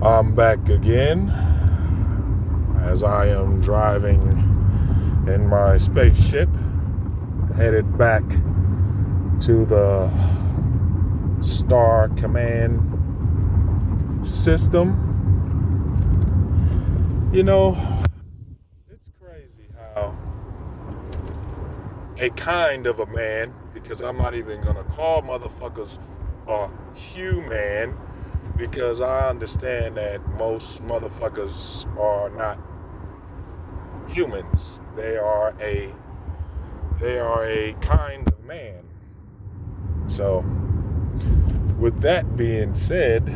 I'm back again as I am driving in my spaceship headed back to the Star Command system. You know, it's crazy how a kind of a man, because I'm not even going to call motherfuckers a human, because I understand that most motherfuckers are not humans. They are a kind of man. So, with that being said,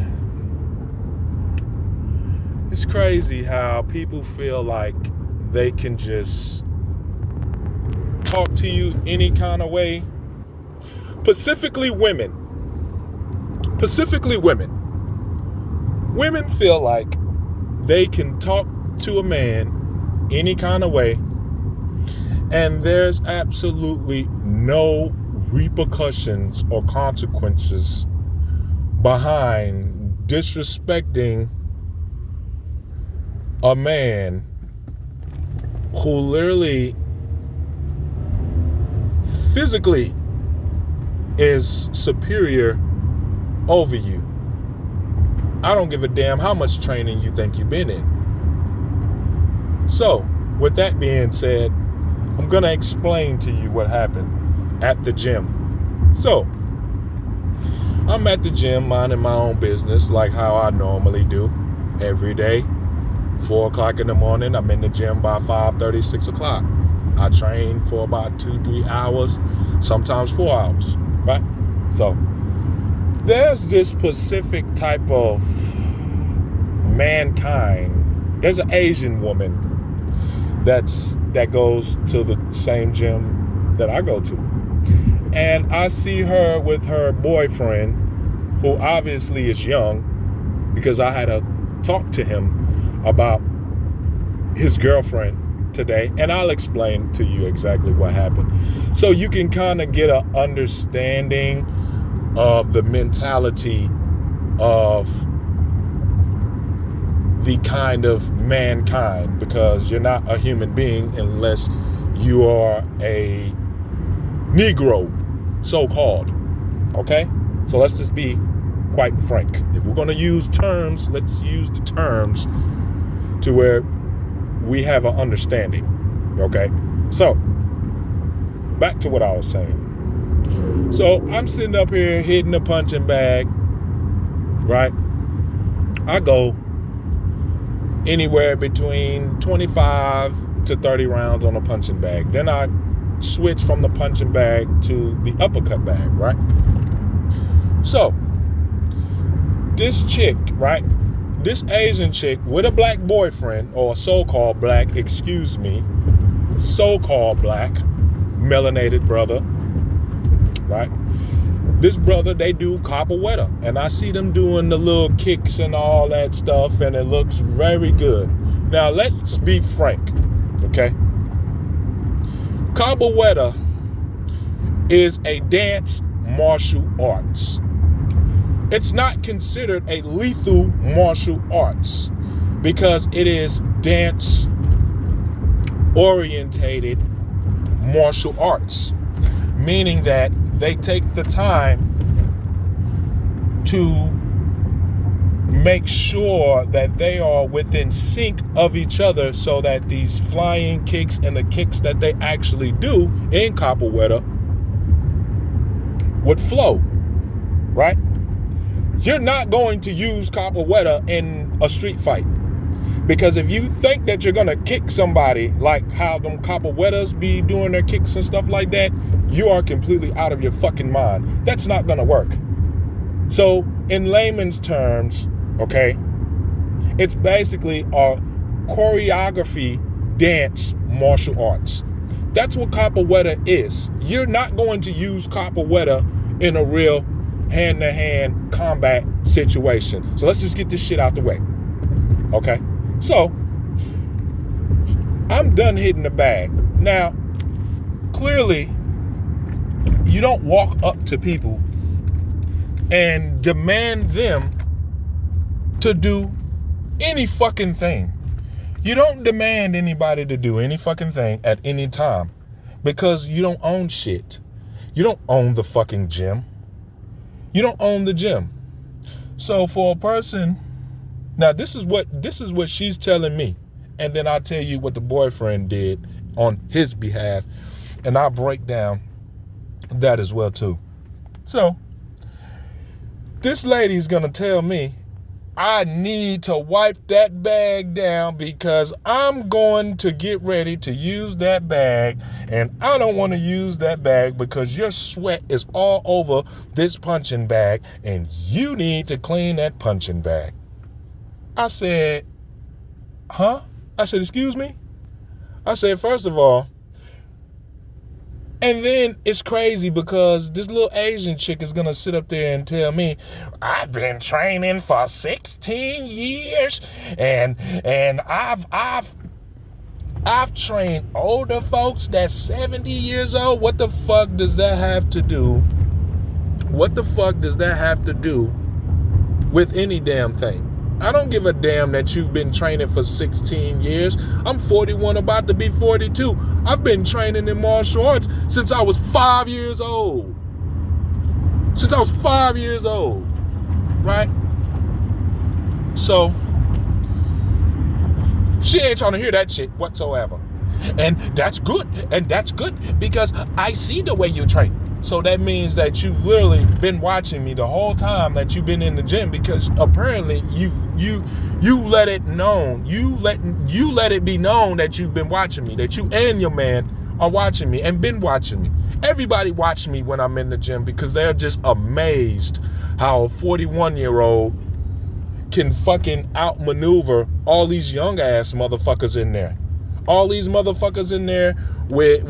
it's crazy how people feel like they can just talk to you any kind of way. Specifically women. Women feel like they can talk to a man any kind of way, and there's absolutely no repercussions or consequences behind disrespecting a man who literally physically is superior over you. I don't give a damn how much training you think you've been in. So, with that being said, I'm going to explain to you what happened at the gym. So, I'm at the gym minding my own business like how I normally do every day. 4 o'clock in the morning, I'm in the gym by 5:30, 6 o'clock. I train for about 2-3 hours, sometimes 4 hours, right? So, there's this specific type of mankind. There's an Asian woman that goes to the same gym that I go to. And I see her with her boyfriend, who obviously is young, because I had to talk to him about his girlfriend today, and I'll explain to you exactly what happened so you can kind of get an understanding of the mentality of the kind of mankind, because you're not a human being unless you are a Negro, so-called. Okay? So let's just be quite frank. If we're going to use terms, let's use the terms to where we have an understanding. Okay? So, back to what I was saying. So, I'm sitting up here hitting the punching bag, right? I go anywhere between 25 to 30 rounds on a punching bag. Then I switch from the punching bag to the uppercut bag, right? So, this chick, right? This Asian chick with a black boyfriend, or so-called black, so-called black, melanated brother, right? This brother, they do capoeira, and I see them doing the little kicks and all that stuff, and it looks very good. Now, let's be frank, okay? Capoeira is a dance martial arts. It's not considered a lethal martial arts because it is dance orientated martial arts, meaning that they take the time to make sure that they are within sync of each other so that these flying kicks and the kicks that they actually do in capoeira would flow, right? You're not going to use capoeira in a street fight, because if you think that you're going to kick somebody like how them capoeiras be doing their kicks and stuff like that, you are completely out of your fucking mind. That's not going to work. So in layman's terms, okay, it's basically a choreography dance martial arts. That's what capoeira is. You're not going to use capoeira in a real hand-to-hand combat situation. So let's just get this shit out the way. Okay? So, I'm done hitting the bag. Now, clearly, you don't walk up to people and demand them to do any fucking thing. You don't demand anybody to do any fucking thing at any time because you don't own shit. You don't own the fucking gym. You don't own the gym. So for a person, now this is what she's telling me. And then I'll tell you what the boyfriend did on his behalf. And I'll break down that as well too. So this lady's going to tell me I need to wipe that bag down because I'm going to get ready to use that bag, and I don't want to use that bag because your sweat is all over this punching bag and you need to clean that punching bag. I said, huh? I said, excuse me? I said, first of all, and then it's crazy because this little Asian chick is going to sit up there and tell me, I've been training for 16 years and I've trained older folks that's 70 years old. What the fuck does that have to do? What the fuck does that have to do with any damn thing? I don't give a damn that you've been training for 16 years. I'm 41, about to be 42. I've been training in martial arts since I was 5 years old. Since I was 5 years old, right? So, she ain't trying to hear that shit whatsoever. And that's good. And that's good because I see the way you train. So that means that you've literally been watching me the whole time that you've been in the gym, because apparently you let it known. You let it be known that you've been watching me, that you and your man are watching me and been watching me. Everybody watch me when I'm in the gym because they're just amazed how a 41-year-old can fucking outmaneuver all these young ass motherfuckers in there. All these motherfuckers in there with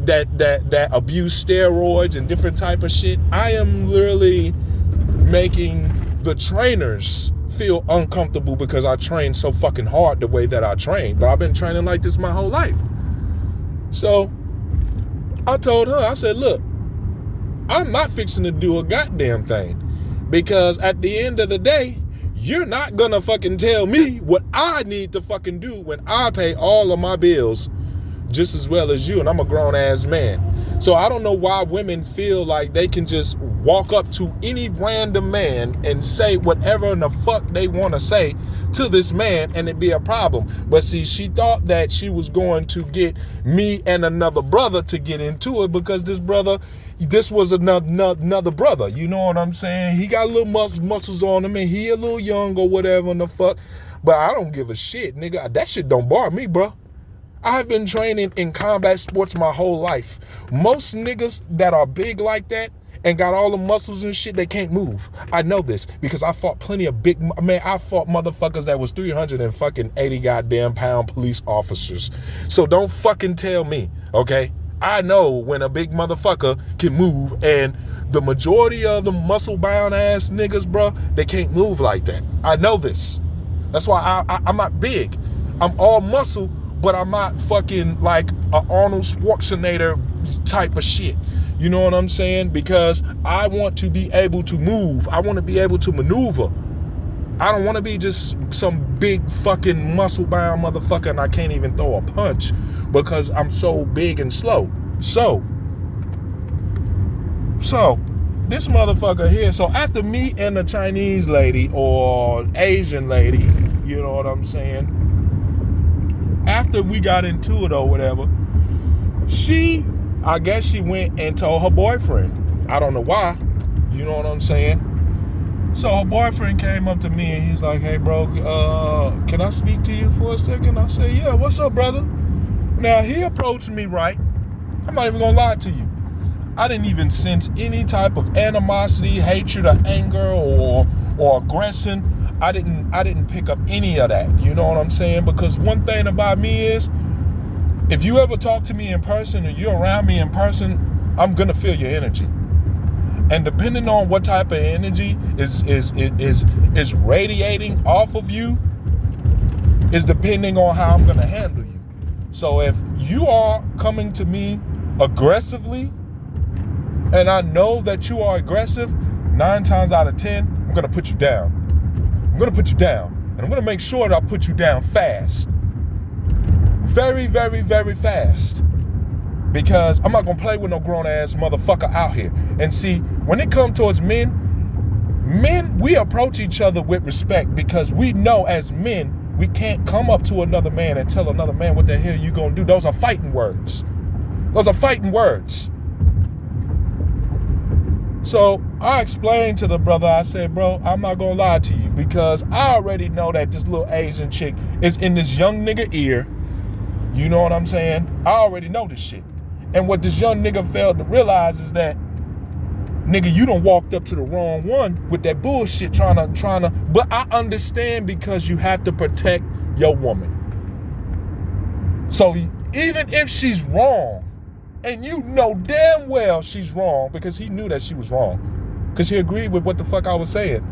that abuse steroids and different type of shit. I am literally making the trainers feel uncomfortable because I train so fucking hard the way that I train. But I've been training like this my whole life. So I told her, I said, look, I'm not fixing to do a goddamn thing, because at the end of the day, you're not gonna fucking tell me what I need to fucking do when I pay all of my bills just as well as you, and I'm a grown ass man. So I don't know why women feel like they can just walk up to any random man and say whatever in the fuck they want to say to this man and it be a problem. But see, she thought that she was going to get me and another brother to get into it because this was another brother. You know what I'm saying? He got a little muscles on him and he a little young or whatever in the fuck. But I don't give a shit, nigga. That shit don't bar me, bro. I have been training in combat sports my whole life. Most niggas that are big like that and got all the muscles and shit, they can't move. I know this because I fought plenty of I fought motherfuckers that was 380 goddamn pound police officers. So don't fucking tell me, okay? I know when a big motherfucker can move, and the majority of the muscle bound ass niggas, bro, they can't move like that. I know this. That's why I'm not big. I'm all muscle, but I'm not fucking like a Arnold Schwarzenegger type of shit. You know what I'm saying? Because I want to be able to move. I want to be able to maneuver. I don't want to be just some big fucking muscle-bound motherfucker and I can't even throw a punch because I'm so big and slow. So this motherfucker here, so after me and the Chinese lady or Asian lady, you know what I'm saying? After we got into it or whatever, I guess she went and told her boyfriend. I don't know why, you know what I'm saying? So her boyfriend came up to me and he's like, hey bro, can I speak to you for a second? I said, yeah, what's up, brother? Now he approached me right. I'm not even gonna lie to you. I didn't even sense any type of animosity, hatred, or anger or aggression. I didn't pick up any of that. You know what I'm saying? Because one thing about me is, if you ever talk to me in person or you're around me in person, I'm gonna feel your energy. And depending on what type of energy is radiating off of you, is depending on how I'm gonna handle you. So if you are coming to me aggressively, and I know that you are aggressive, 9 times out of 10, I'm gonna put you down. I'm gonna put you down And I'm going to make sure that I put you down fast. Very, very, very fast. Because I'm not going to play with no grown-ass motherfucker out here. And see, when it comes towards men, we approach each other with respect because we know as men, we can't come up to another man and tell another man what the hell you going to do. Those are fighting words. Those are fighting words. So I explained to the brother, I said, bro, I'm not going to lie to you because I already know that this little Asian chick is in this young nigga ear. You know what I'm saying? I already know this shit. And what this young nigga failed to realize is that, nigga, you done walked up to the wrong one with that bullshit trying to, but I understand because you have to protect your woman. So even if she's wrong, and you know damn well she's wrong because he knew that she was wrong because he agreed with what the fuck I was saying.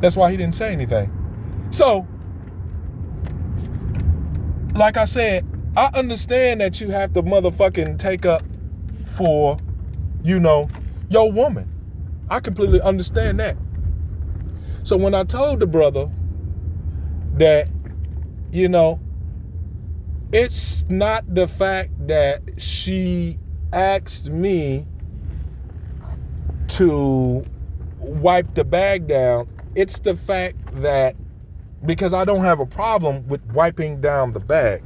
That's why he didn't say anything. So, like I said, I understand that you have to motherfucking take up for, your woman. I completely understand that. So when I told the brother that, it's not the fact that she asked me to wipe the bag down, it's the fact that because I don't have a problem with wiping down the bag,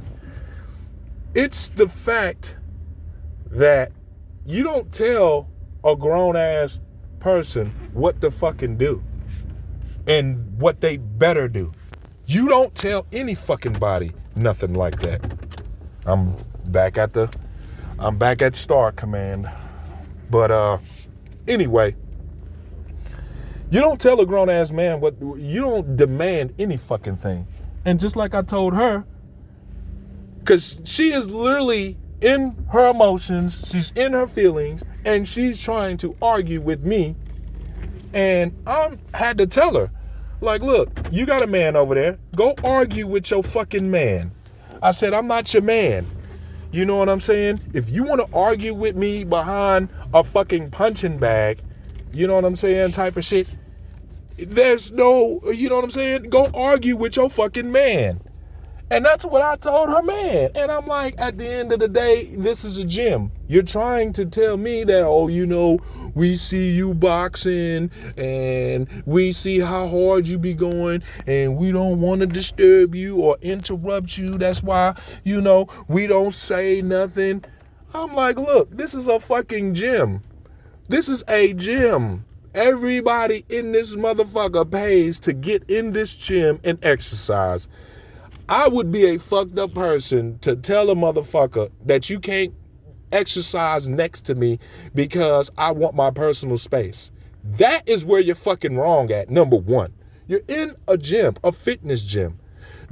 it's the fact that you don't tell a grown-ass person what to fucking do and what they better do. You don't tell any fucking body nothing like that. I'm back at Star Command. But anyway, you don't tell a grown-ass man what, you don't demand any fucking thing. And just like I told her, because she is literally in her emotions, she's in her feelings, and she's trying to argue with me. And I had to tell her, like, look, you got a man over there. Go argue with your fucking man. I said, I'm not your man. You know what I'm saying? If you want to argue with me behind a fucking punching bag, you know what I'm saying, type of shit, there's no, you know what I'm saying? Go argue with your fucking man. And that's what I told her man. And I'm like, at the end of the day, this is a gym. You're trying to tell me that, we see you boxing and we see how hard you be going and we don't want to disturb you or interrupt you. That's why, we don't say nothing. I'm like, look, this is a fucking gym. This is a gym. Everybody in this motherfucker pays to get in this gym and exercise. I would be a fucked up person to tell a motherfucker that you can't exercise next to me because I want my personal space. That is where you're fucking wrong at, number one. You're in a gym, a fitness gym.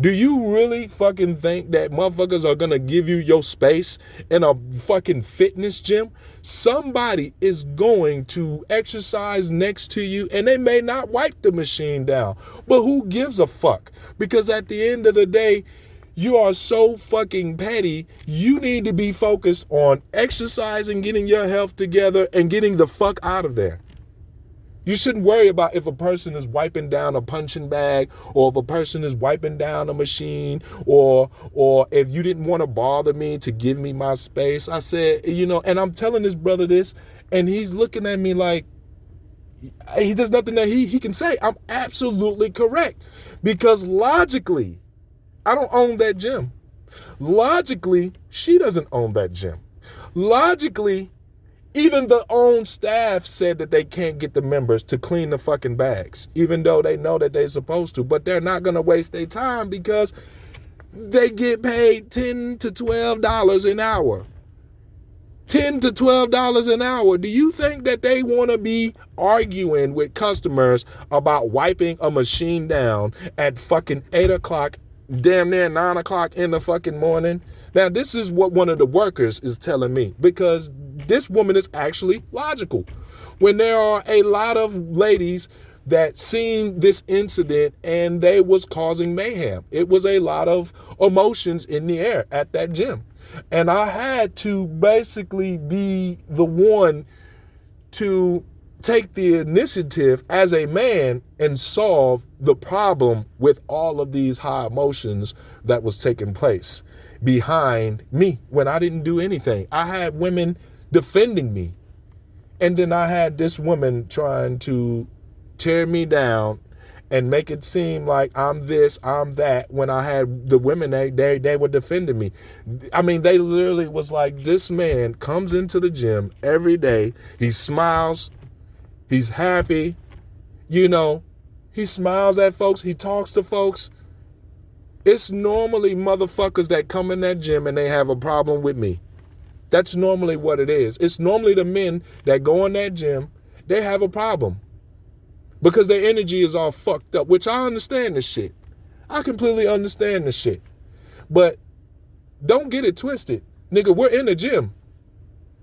Do you really fucking think that motherfuckers are gonna give you your space in a fucking fitness gym? Somebody is going to exercise next to you and they may not wipe the machine down, but who gives a fuck? Because at the end of the day, you are so fucking petty. You need to be focused on exercising, getting your health together, and getting the fuck out of there. You shouldn't worry about if a person is wiping down a punching bag or if a person is wiping down a machine or if you didn't want to bother me to give me my space. I said, and I'm telling this brother this and he's looking at me like there's nothing that he can say. I'm absolutely correct because logically, I don't own that gym. Logically, she doesn't own that gym. Logically, even the own staff said that they can't get the members to clean the fucking bags, even though they know that they're supposed to, but they're not going to waste their time because they get paid $10 to $12 an hour. $10 to $12 an hour. Do you think that they want to be arguing with customers about wiping a machine down at fucking 8 o'clock, damn near 9 o'clock in the fucking morning? Now, this is what one of the workers is telling me because this woman is actually logical. When there are a lot of ladies that seen this incident and they was causing mayhem. It was a lot of emotions in the air at that gym. And I had to basically be the one to take the initiative as a man and solve the problem with all of these high emotions that was taking place behind me when I didn't do anything. I had women defending me. And then I had this woman trying to tear me down and make it seem like I'm this, I'm that, when I had the women, they were defending me. I mean, they literally was like, this man comes into the gym every day. He smiles. He's happy. You know, he smiles at folks. He talks to folks. It's normally motherfuckers that come in that gym and they have a problem with me. That's normally what it is. It's normally the men that go in that gym, they have a problem because their energy is all fucked up, which I understand this shit. I completely understand this shit. But don't get it twisted. Nigga, we're in the gym.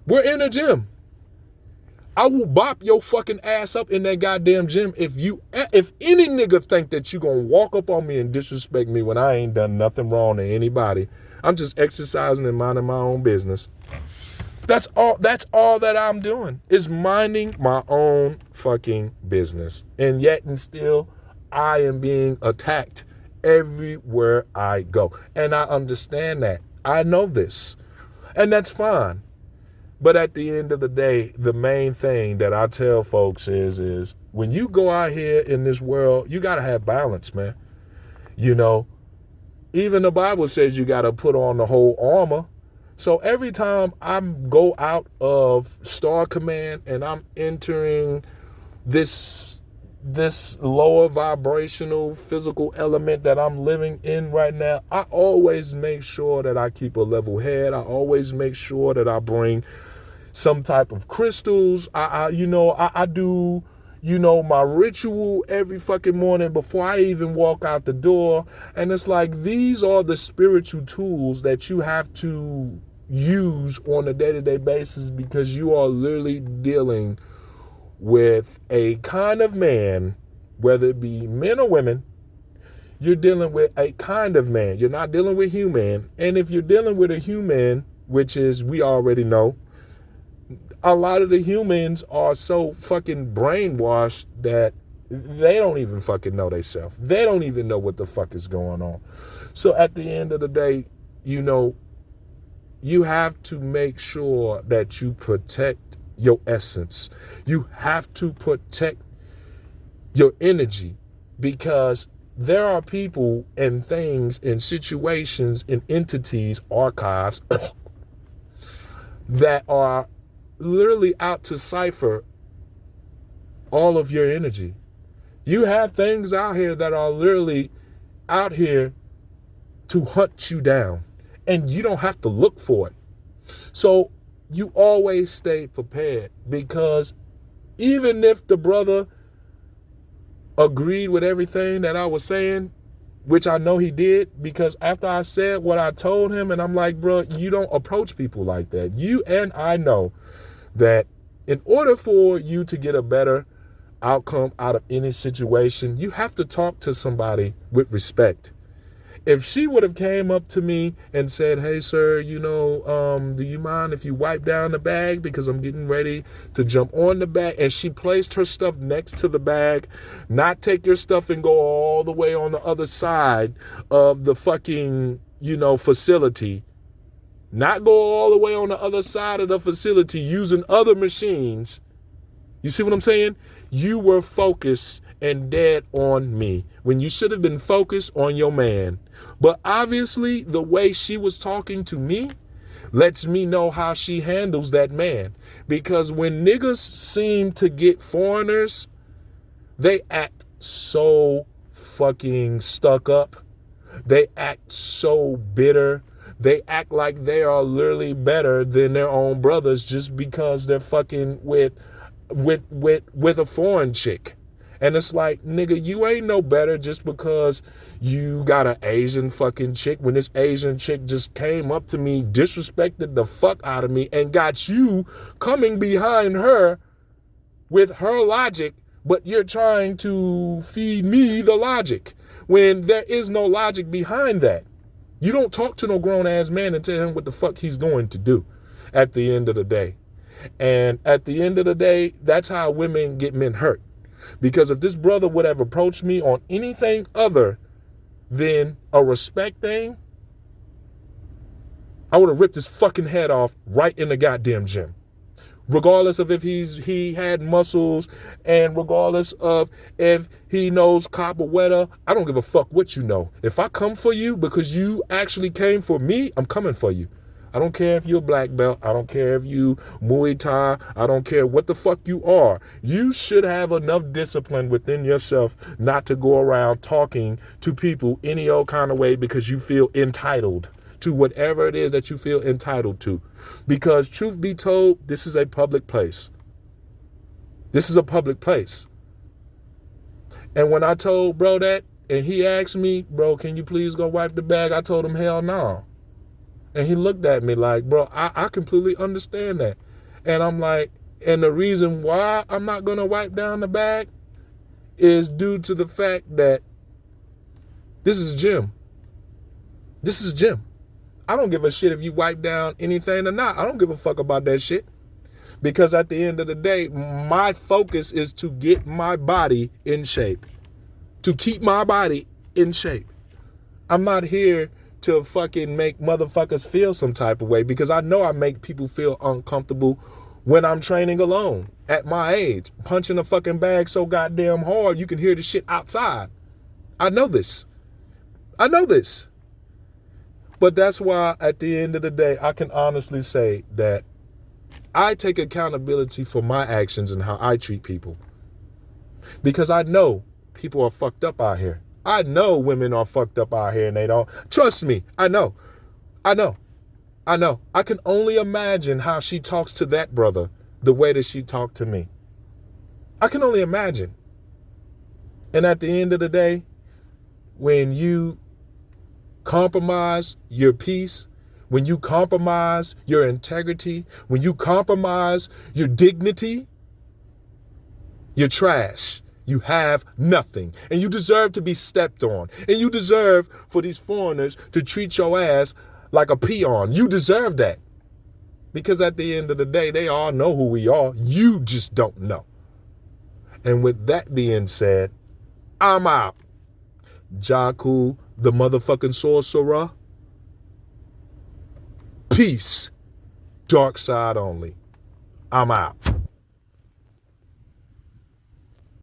We're in the gym. I will bop your fucking ass up in that goddamn gym if any nigga think that you gonna walk up on me and disrespect me when I ain't done nothing wrong to anybody. I'm just exercising and minding my own business. That's all that I'm doing is minding my own fucking business. And yet and still, I am being attacked everywhere I go. And I understand that. I know this. And that's fine. But at the end of the day, the main thing that I tell folks is when you go out here in this world, you got to have balance, man. You know, even the Bible says you got to put on the whole armor. So every time I go out of Star Command and I'm entering this lower vibrational physical element that I'm living in right now, I always make sure that I keep a level head. I always make sure that I bring some type of crystals. I do, my ritual every fucking morning before I even walk out the door. And it's like, these are the spiritual tools that you have to use on a day-to-day basis because you are literally dealing with a kind of man, whether it be men or women. You're dealing with a kind of man. You're not dealing with human. And if you're dealing with a human, which is, we already know, a lot of the humans are so fucking brainwashed that they don't even fucking know themselves. They don't even know what the fuck is going on. So at the end of the day, you have to make sure that you protect your essence. You have to protect your energy because there are people and things and situations and entities, archives that are literally out to cipher all of your energy. You have things out here that are literally out here to hunt you down, and you don't have to look for it. So you always stay prepared, because even if the brother agreed with everything that I was saying, which I know he did, because after I said what I told him, and I'm like, bro, you don't approach people like that. You and I know that in order for you to get a better outcome out of any situation, you have to talk to somebody with respect. If she would have came up to me and said, hey, sir, do you mind if you wipe down the bag because I'm getting ready to jump on the bag? And she placed her stuff next to the bag, not take your stuff and go all the way on the other side of the fucking, facility. Not go all the way on the other side of the facility using other machines. You see what I'm saying? You were focused and dead on me when you should have been focused on your man. But obviously, the way she was talking to me lets me know how she handles that man. Because when niggas seem to get foreigners, they act so fucking stuck up. They act so bitter. They act like they are literally better than their own brothers just because they're fucking with a foreign chick. And it's like, nigga, you ain't no better just because you got an Asian fucking chick. When this Asian chick just came up to me, disrespected the fuck out of me, and got you coming behind her with her logic, but you're trying to feed me the logic when there is no logic behind that. You don't talk to no grown ass man and tell him what the fuck he's going to do at the end of the day. And at the end of the day, that's how women get men hurt. Because if this brother would have approached me on anything other than a respect thing, I would have ripped his fucking head off right in the goddamn gym. Regardless of if he had muscles, and regardless of if he knows capoeira, I don't give a fuck what you know. If I come for you because you actually came for me, I'm coming for you. I don't care if you're a black belt. I don't care if you Muay Thai. I don't care what the fuck you are. You should have enough discipline within yourself not to go around talking to people any old kind of way because you feel entitled to whatever it is that you feel entitled to. Because truth be told, this is a public place. This is a public place. And when I told bro that, and he asked me, bro, can you please go wipe the bag? I told him, hell no. And he looked at me like, bro, I completely understand that. And I'm like, and the reason why I'm not going to wipe down the bag is due to the fact that this is gym. This is gym. I don't give a shit if you wipe down anything or not. I don't give a fuck about that shit. Because at the end of the day, my focus is to get my body in shape. To keep my body in shape. I'm not here to fucking make motherfuckers feel some type of way, because I know I make people feel uncomfortable when I'm training alone at my age, punching a fucking bag so goddamn hard you can hear the shit outside. I know this. I know this. But that's why at the end of the day, I can honestly say that I take accountability for my actions and how I treat people. Because I know people are fucked up out here. I know women are fucked up out here and they don't. Trust me, I know. I know. I know. I can only imagine how she talks to that brother the way that she talked to me. I can only imagine. And at the end of the day, when you compromise your peace, when you compromise your integrity, when you compromise your dignity, you're trash. You have nothing. And you deserve to be stepped on. And you deserve for these foreigners to treat your ass like a peon. You deserve that. Because at the end of the day, they all know who we are. You just don't know. And with that being said, I'm out. Jaku, the motherfucking sorcerer. Peace. Dark side only. I'm out.